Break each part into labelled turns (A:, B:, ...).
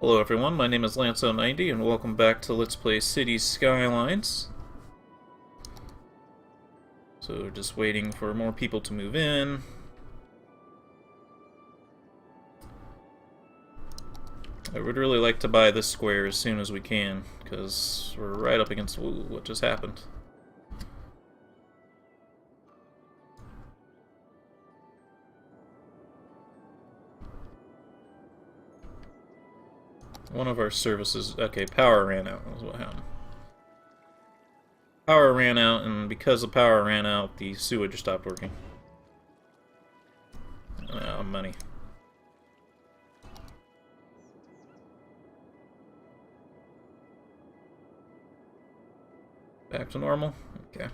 A: Hello everyone, my name is Lance090 and welcome back to Let's Play Cities Skylines. So just waiting for more people to move in. I would really like to buy this square as soon as we can, because we're right up against... Ooh, what just happened? One of our services... Okay, power ran out, is what happened. Power ran out, and because the power ran out, the sewage stopped working. Money. Back to normal? Okay.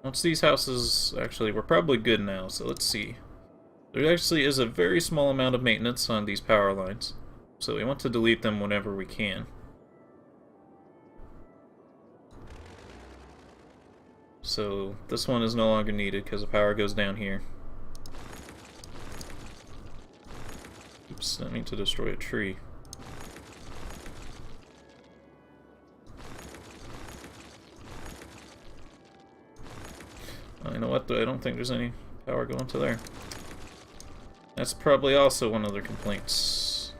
A: Once these houses... Actually, we're probably good now, so let's see. There actually is a very small amount of maintenance on these power lines, so we want to delete them whenever we can. So this one is no longer needed because the power goes down here. Oops, I need to destroy a tree. You know what, though? I don't think there's any power going to there. That's probably also one of their complaints.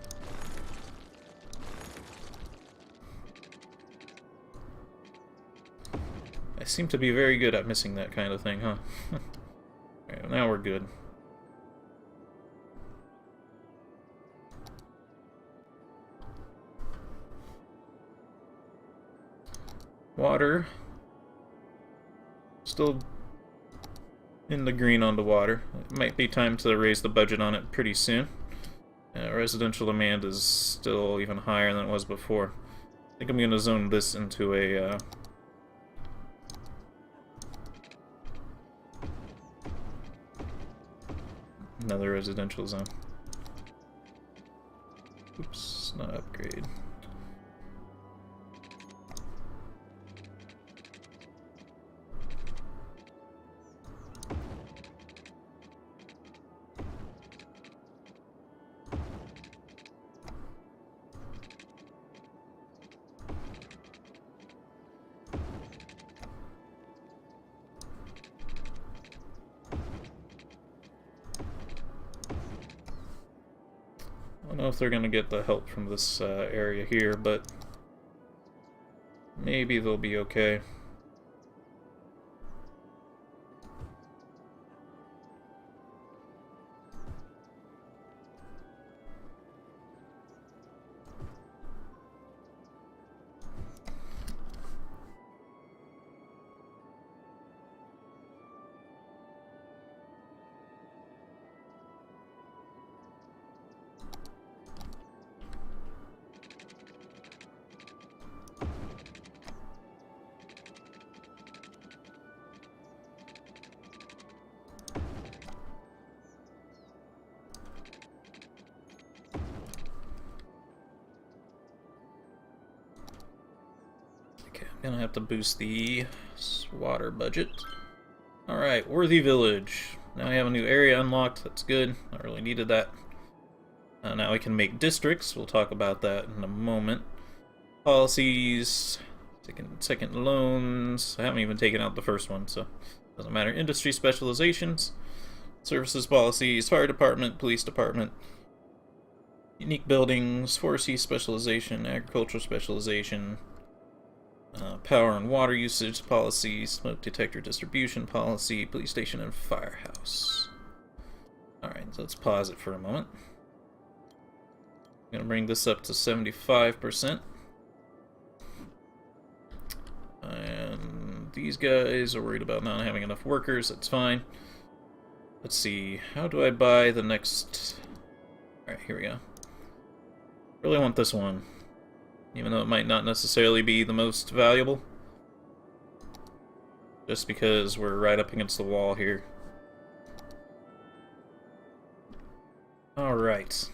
A: I seem to be very good at missing that kind of thing, huh? Alright, now we're good. Water. Still in the green on the water. It might be time to raise the budget on it pretty soon. Residential demand is still even higher than it was before. I think I'm going to zone this into a another residential zone. Oops, not upgrade. I don't know if they're going to get the help from this area here, but maybe they'll be okay. Gonna have to boost the water budget. Alright, Worthy Village. Now we have a new area unlocked. That's good. I really needed that. Now we can make districts. We'll talk about that in a moment. Policies. Second loans. I haven't even taken out the first one, so doesn't matter. Industry specializations. Services policies. Fire department. Police department. Unique buildings. Forestry specialization. Agricultural specialization. Power and water usage policy, smoke detector distribution policy, police station and firehouse. Alright, so let's pause it for a moment. I'm going to bring this up to 75%. And these guys are worried about not having enough workers, that's fine. Let's see, how do I buy the next... Alright, here we go. Really want this one. Even though it might not necessarily be the most valuable. Just because we're right up against the wall here. Alright.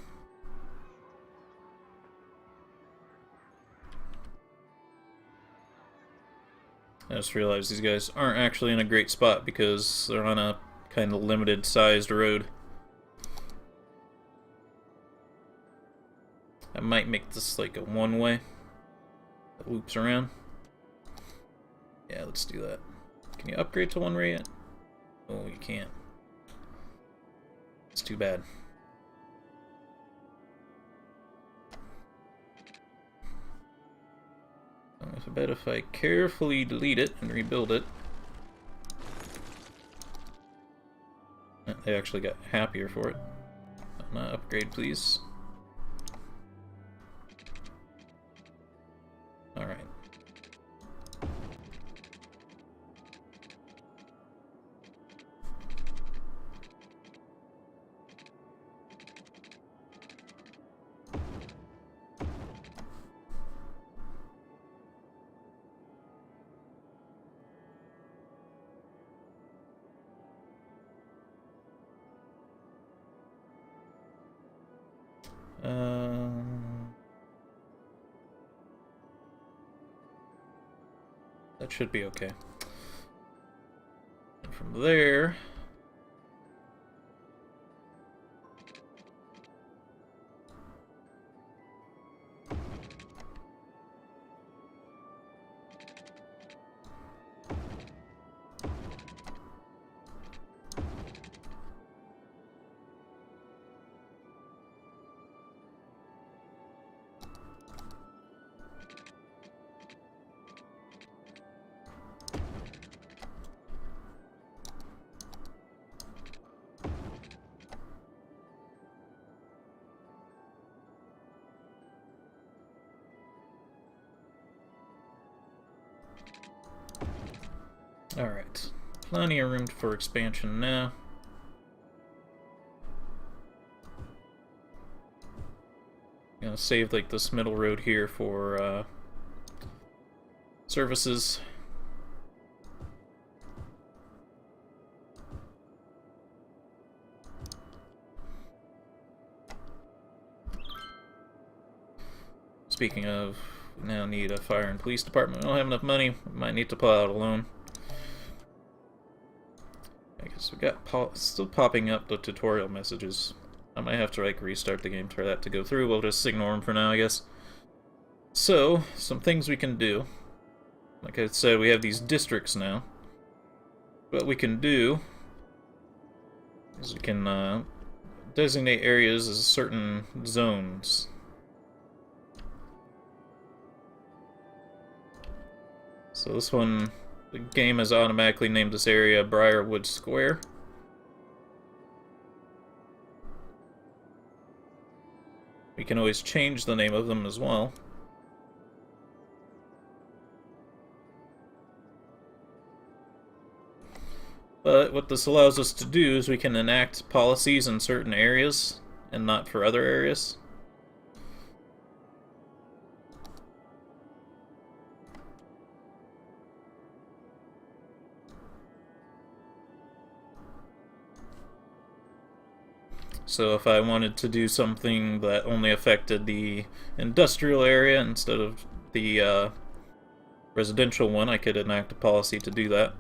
A: I just realized these guys aren't actually in a great spot because they're on a kind of limited sized road. I might make this like a one-way that loops around. Yeah, let's do that. Can you upgrade to one-way yet? Oh, you can't. It's too bad. I bet if I carefully delete it and rebuild it, they actually got happier for it. Upgrade, please. Alright. That should be okay. And from there, alright. Plenty of room for expansion now. I'm gonna save like this middle road here for services. Speaking of, we now need a fire and police department. We don't have enough money. We might need to pull out a loan. I guess we got still popping up the tutorial messages. I might have to like restart the game for that to go through. We'll just ignore them for now, I guess. So, some things we can do. Like I said, we have these districts now. What we can do is we can designate areas as certain zones. So this one, the game has automatically named this area Briarwood Square. We can always change the name of them as well. But what this allows us to do is we can enact policies in certain areas and not for other areas. So if I wanted to do something that only affected the industrial area instead of the residential one, I could enact a policy to do that.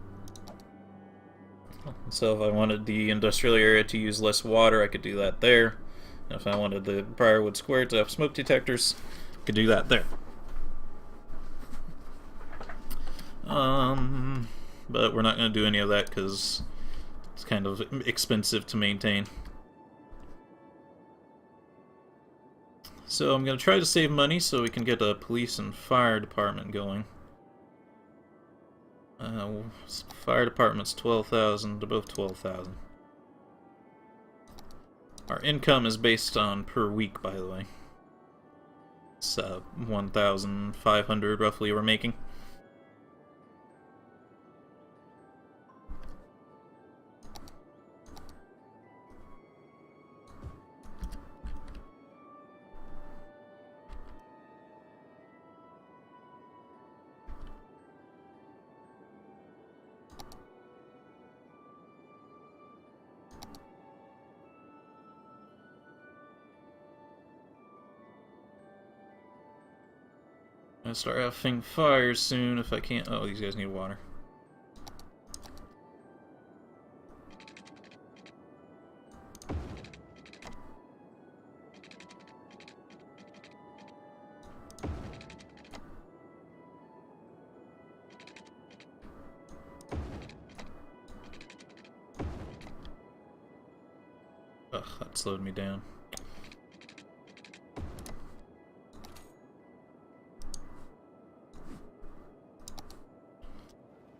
A: So if I wanted the industrial area to use less water, I could do that there. And if I wanted the Briarwood Square to have smoke detectors, I could do that there. But we're not going to do any of that because it's kind of expensive to maintain. So I'm going to try to save money so we can get a police and fire department going. Fire department's 12,000, to both 12,000. Our income is based on per week, by the way. It's 1,500 roughly we're making. I'm gonna start having fires soon if I can't. Oh, these guys need water. Ugh, that slowed me down.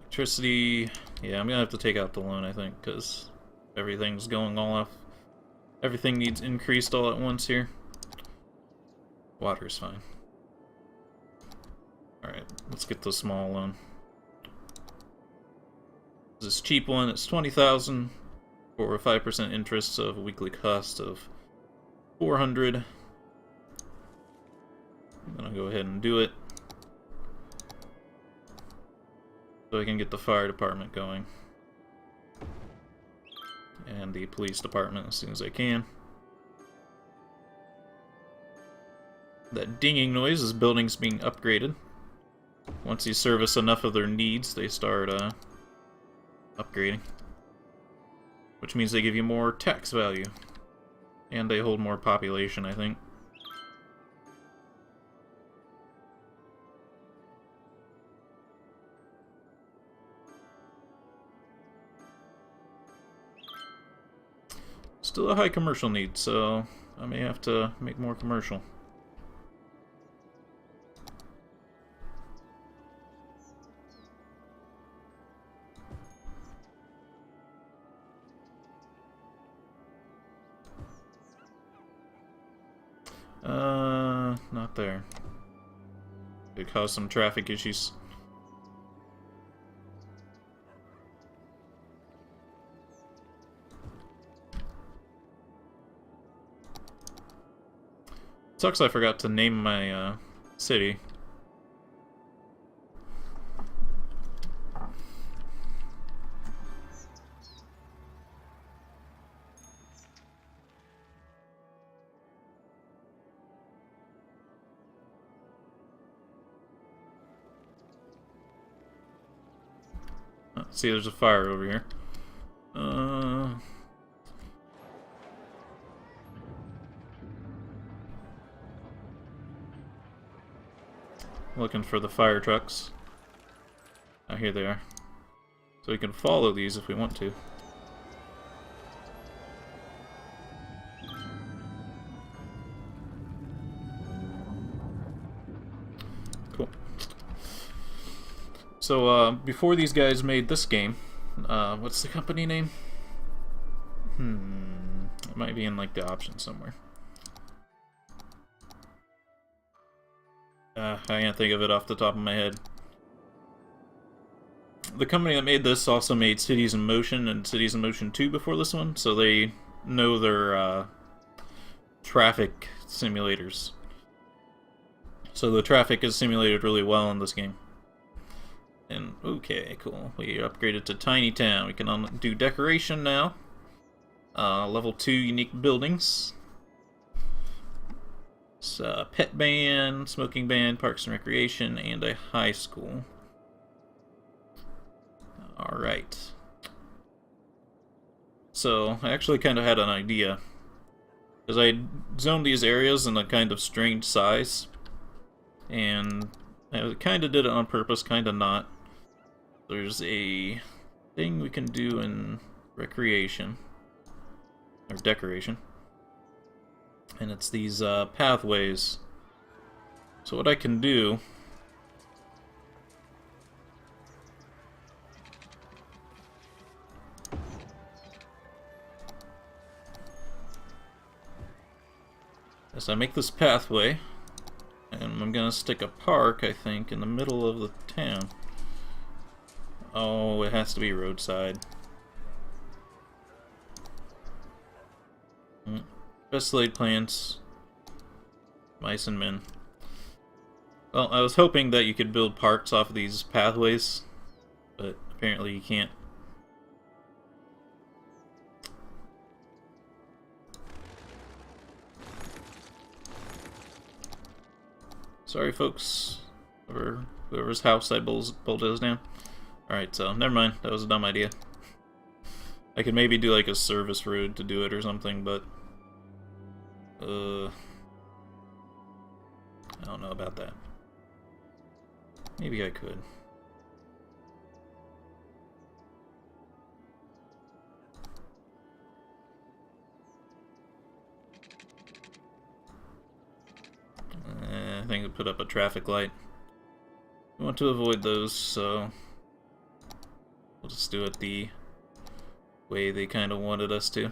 A: Electricity, yeah, I'm gonna have to take out the loan, I think, because everything's going all off. Everything needs increased all at once here. Water's fine. Alright, let's get the small loan. This cheap one, it's 20,000 for a 5% interest, so a weekly cost of 400. I'm gonna go ahead and do it, so I can get the fire department going. And the police department as soon as I can. That dinging noise is buildings being upgraded. Once you service enough of their needs, they start upgrading. Which means they give you more tax value. And they hold more population, I think. Still a high commercial need, so I may have to make more commercial. Not there. It caused some traffic issues. Sucks I forgot to name my city. See, there's a fire over here. Looking for the fire trucks. Oh, here they are. So we can follow these if we want to. Cool. So, before these guys made this game, what's the company name? It might be in, like, the options somewhere. I can't think of it off the top of my head. The company that made this also made Cities in Motion and Cities in Motion 2 before this one, so they know their traffic simulators. So the traffic is simulated really well in this game. And, okay, cool. We upgraded to Tiny Town. We can do decoration now. Level 2 unique buildings. Pet ban, smoking ban, parks and recreation, and a high school. Alright. So, I actually kind of had an idea. Because I zoned these areas in a kind of strange size. And I kind of did it on purpose, kind of not. There's a thing we can do in recreation. Or decoration. And it's these pathways. So what I can do is I make this pathway, and I'm gonna stick a park, I think, in the middle of the town. Oh, it has to be roadside. Best laid plans. Mice and men. Well, I was hoping that you could build parks off of these pathways, but apparently you can't. Sorry, folks. Whoever's house I bulldozed down. Alright, so, never mind. That was a dumb idea. I could maybe do like a service road to do it or something, but I don't know about that. Maybe I could. having to put up a traffic light. We want to avoid those, so we'll just do it the way they kind of wanted us to.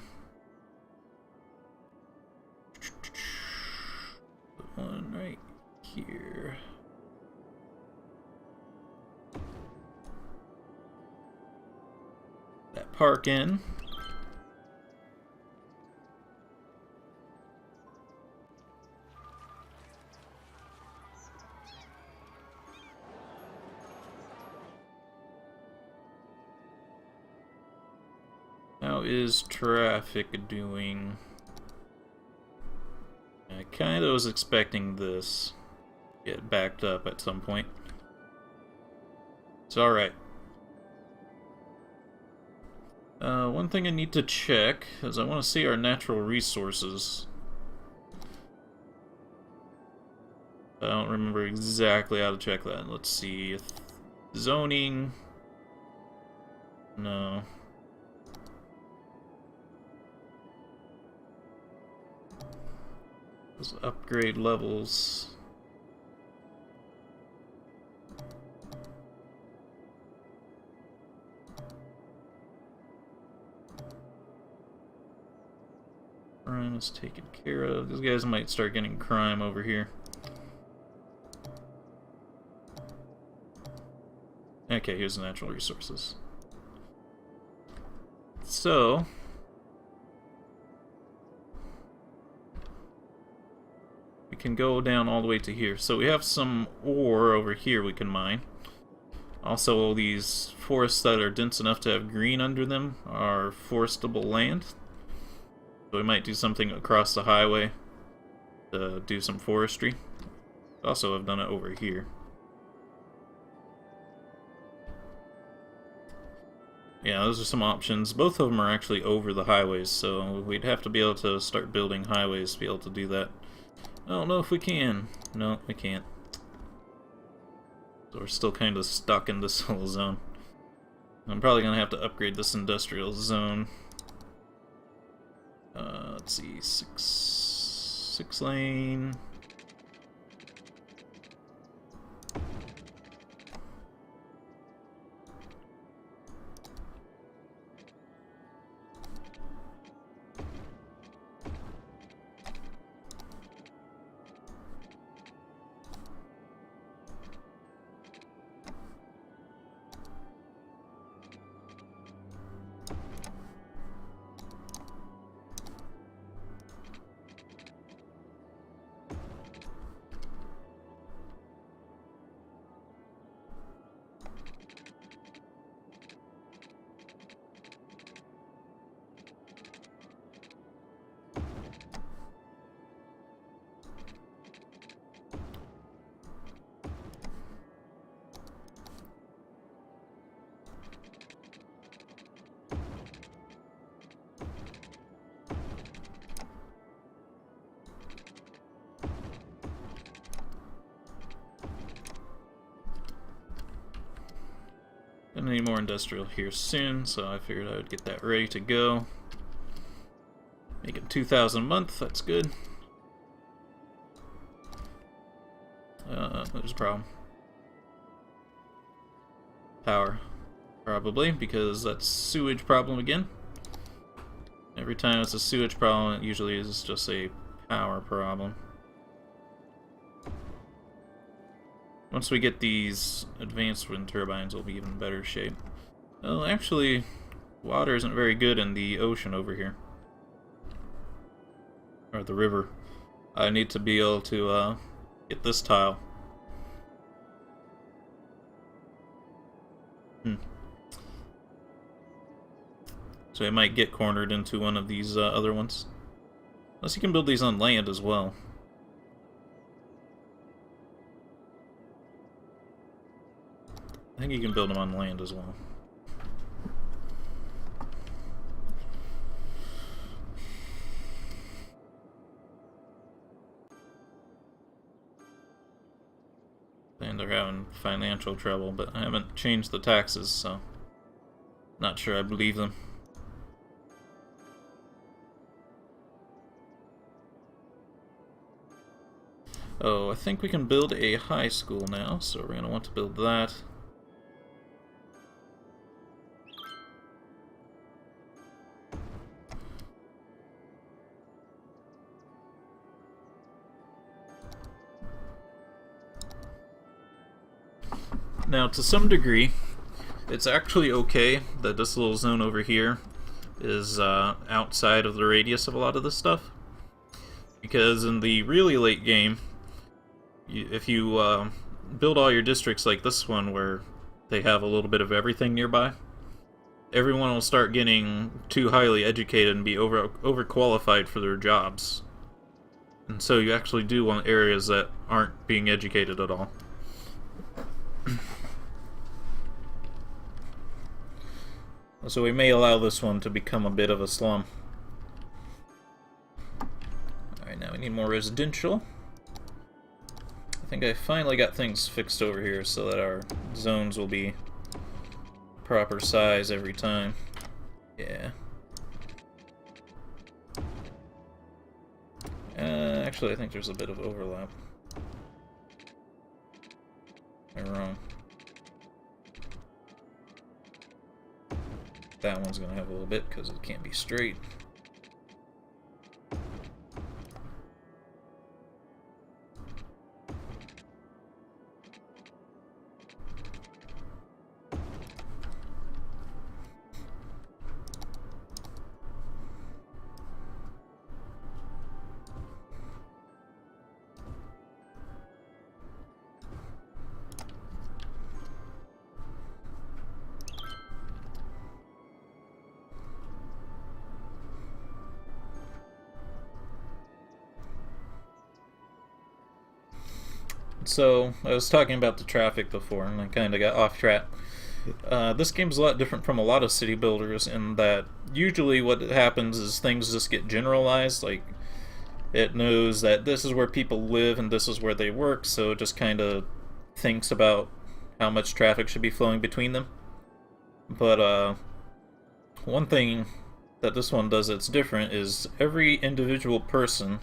A: Put one right here. That park in. How is traffic doing? I kind of was expecting this to get backed up at some point. It's alright. One thing I need to check is I want to see our natural resources. I don't remember exactly how to check that. Let's see. Zoning. No. Those upgrade levels. Crime is taken care of. These guys might start getting crime over here. Okay, here's the natural resources. So we can go down all the way to here. So we have some ore over here we can mine. Also, these forests that are dense enough to have green under them are forestable land. So we might do something across the highway to do some forestry. Also, I've done it over here. Yeah, those are some options. Both of them are actually over the highways, so we'd have to be able to start building highways to be able to do that. I don't know if we can. No, we can't. So we're still kind of stuck in this little zone. I'm probably going to have to upgrade this industrial zone. Let's see, six lane. Gonna need more industrial here soon, so I figured I would get that ready to go. Making 2,000 a month, that's good. There's a problem. Power. Probably, because that's sewage problem again. Every time it's a sewage problem, it usually is just a power problem. Once we get these advanced wind turbines, we'll be even better shape. Well, actually, water isn't very good in the ocean over here. Or the river. I need to be able to get this tile. So I might get cornered into one of these other ones. Unless you can build these on land as well. I think you can build them on land as well. And they're having financial trouble, but I haven't changed the taxes, so not sure I believe them. Oh, I think we can build a high school now, so we're going to want to build that. Now, to some degree, it's actually okay that this little zone over here is outside of the radius of a lot of this stuff. Because in the really late game, if you build all your districts like this one, where they have a little bit of everything nearby, everyone will start getting too highly educated and be overqualified for their jobs. And so you actually do want areas that aren't being educated at all. So we may allow this one to become a bit of a slum. Alright, now we need more residential. I think I finally got things fixed over here so that our zones will be proper size every time. Yeah. Actually, I think there's a bit of overlap. Am I wrong? That one's gonna have a little bit because it can't be straight. So, I was talking about the traffic before, and I kind of got off track. This game's a lot different from a lot of city builders in that usually what happens is things just get generalized, like it knows that this is where people live and this is where they work, so it just kind of thinks about how much traffic should be flowing between them. But one thing that this one does that's different is every individual person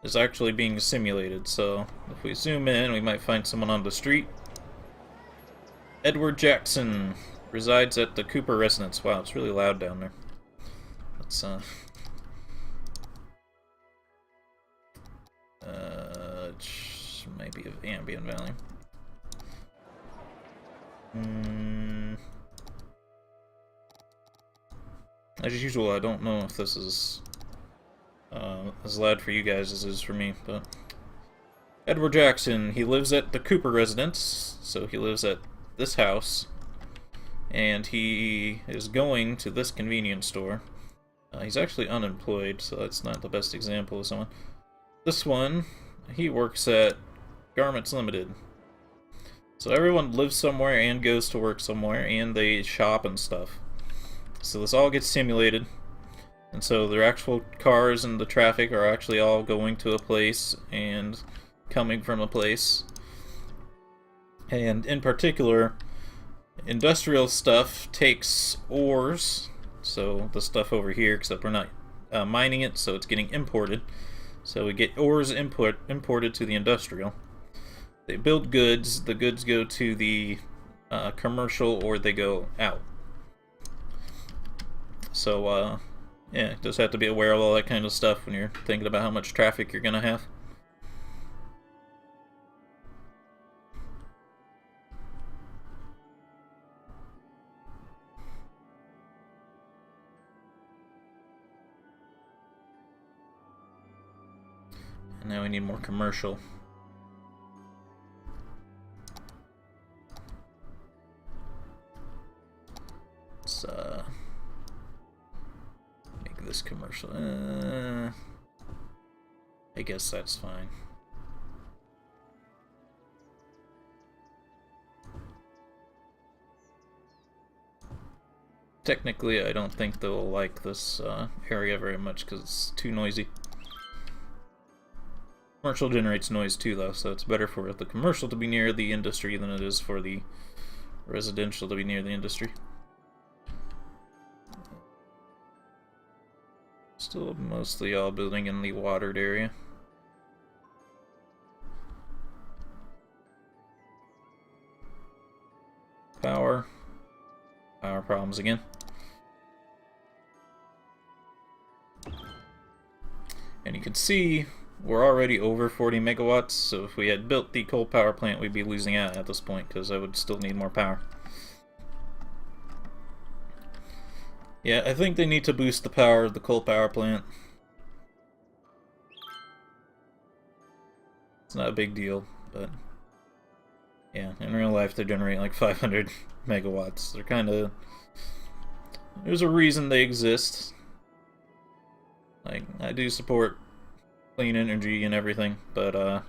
A: is actually being simulated. So if we zoom in, we might find someone on the street. Edward Jackson resides at the Cooper residence. Wow, it's really loud down there. Let's maybe of ambient value. As usual, I don't know if this is as loud for you guys as it is for me, but Edward Jackson, he lives at the Cooper residence, so he lives at this house, and he is going to this convenience store. He's actually unemployed, so that's not the best example of someone. This one, he works at Garments Limited. So everyone lives somewhere and goes to work somewhere, and they shop and stuff. So this all gets simulated. And so their actual cars and the traffic are actually all going to a place and coming from a place. And in particular, industrial stuff takes ores, so the stuff over here, except we're not mining it, so it's getting imported. So we get ores imported to the industrial. They build goods, the goods go to the commercial, or they go out. So, yeah, just have to be aware of all that kind of stuff when you're thinking about how much traffic you're gonna have. And now we need more commercial. Let's make this commercial. I guess that's fine. Technically, I don't think they'll like this area very much because it's too noisy. Commercial generates noise too, though, so it's better for the commercial to be near the industry than it is for the residential to be near the industry. Still mostly all building in the watered area. power. Power problems again. And you can see we're already over 40 megawatts, so if we had built the coal power plant, we'd be losing out at this point, because I would still need more power. Yeah, I think they need to boost the power of the coal power plant. It's not a big deal, but yeah, in real life they generate like 500 megawatts. They're kind of... There's a reason they exist. Like, I do support clean energy and everything, but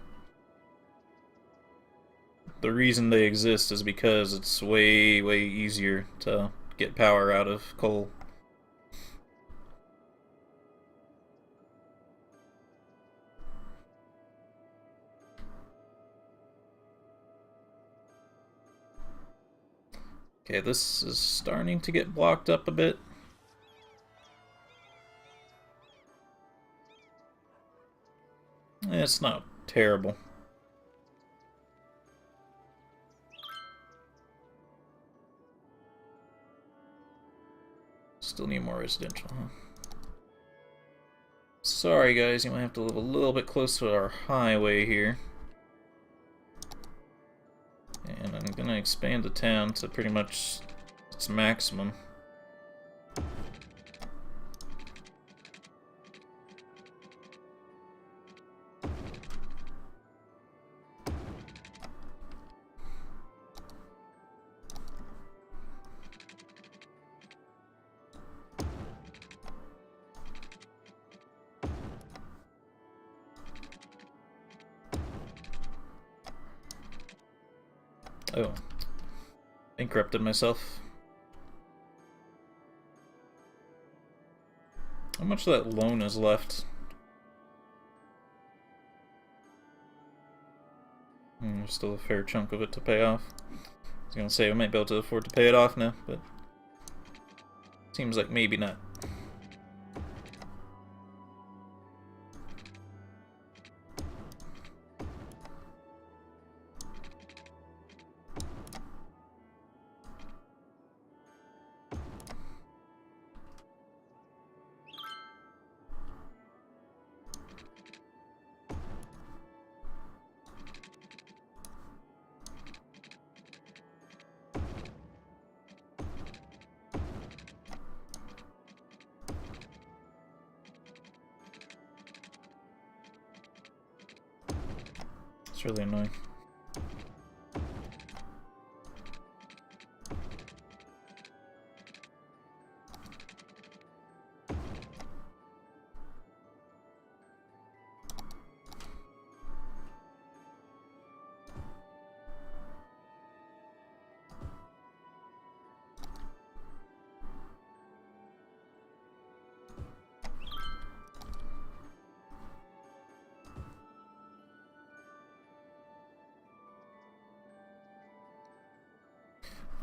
A: the reason they exist is because it's way, way easier to get power out of coal. Okay, this is starting to get blocked up a bit. It's not terrible. Still need more residential, huh? Sorry guys, you might have to live a little bit close to our highway here. And I'm gonna expand the town to pretty much its maximum. Oh, bankrupted myself. How much of that loan is left? There's still a fair chunk of it to pay off. I was gonna say I might be able to afford to pay it off now, but seems like maybe not. It's really annoying.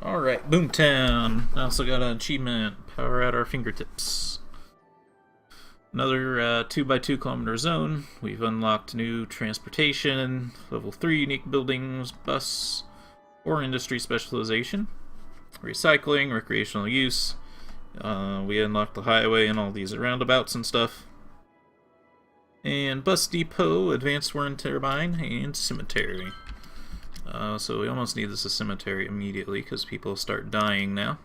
A: Alright, Boomtown. I also got an achievement, power at our fingertips. Another 2x2 kilometer zone. We've unlocked new transportation, level 3 unique buildings, bus, or industry specialization, recycling, recreational use. We unlocked the highway and all these roundabouts and stuff. And bus depot, advanced wind turbine, and cemetery. So we almost need this a cemetery immediately because people start dying now.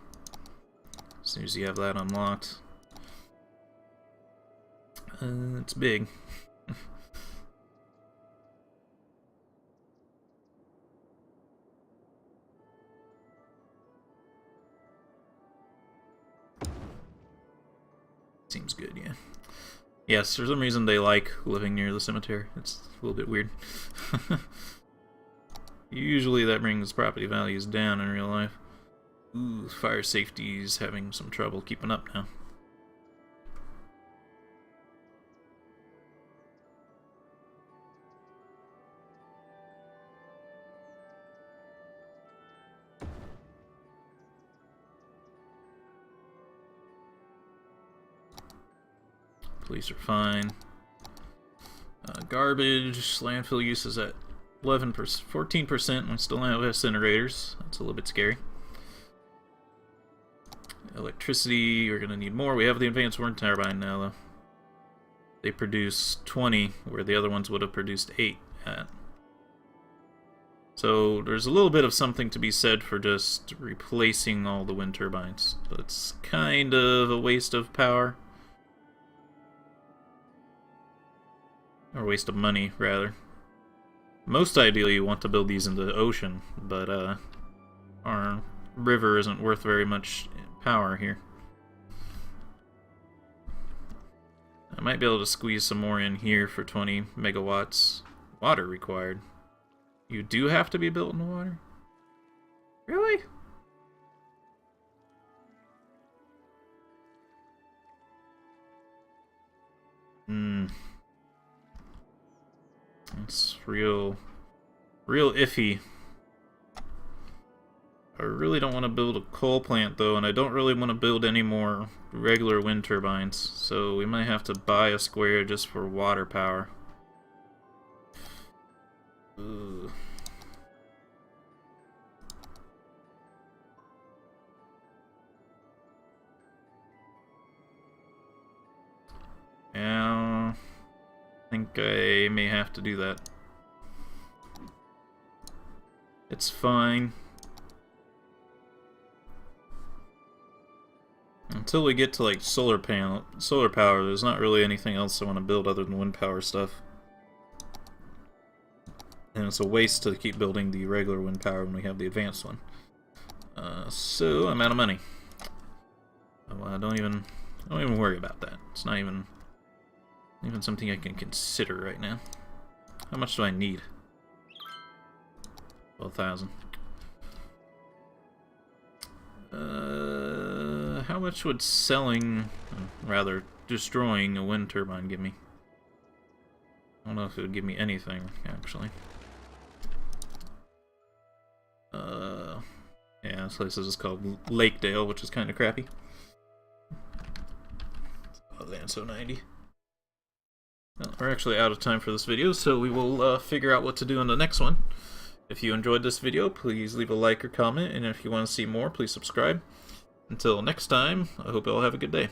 A: As soon as you have that unlocked. It's big. Seems good, yeah. Yes, for some reason they like living near the cemetery. It's a little bit weird. Usually that brings property values down in real life. Ooh, fire safety's having some trouble keeping up now. Police are fine. Garbage, landfill use is at 11%, 14%, and we still have incinerators. That's a little bit scary. Electricity, we're going to need more. We have the advanced wind turbine now, though. They produce 20, where the other ones would have produced 8 at. So there's a little bit of something to be said for just replacing all the wind turbines. But it's kind of a waste of power. Or waste of money, rather. Most ideally, you want to build these in the ocean, but our river isn't worth very much power here. I might be able to squeeze some more in here for 20 megawatts. Water required. You do have to be built in the water? Really? It's real iffy. I really don't want to build a coal plant, though, and I don't really want to build any more regular wind turbines, so we might have to buy a square just for water power. Ugh. Yeah, I think I may have to do that. It's fine. Until we get to like solar power, there's not really anything else I want to build other than wind power stuff. And it's a waste to keep building the regular wind power when we have the advanced one. So I'm out of money. Well, don't even worry about that. It's not even something I can consider right now. How much do I need? 12,000. How much would selling, rather destroying a wind turbine give me? I don't know if it would give me anything, actually. Yeah, this place is just called Lakedale, which is kind of crappy. Oh, Lanso 90. Well, we're actually out of time for this video, so we will figure out what to do in the next one. If you enjoyed this video, please leave a like or comment, and if you want to see more, please subscribe. Until next time, I hope you all have a good day.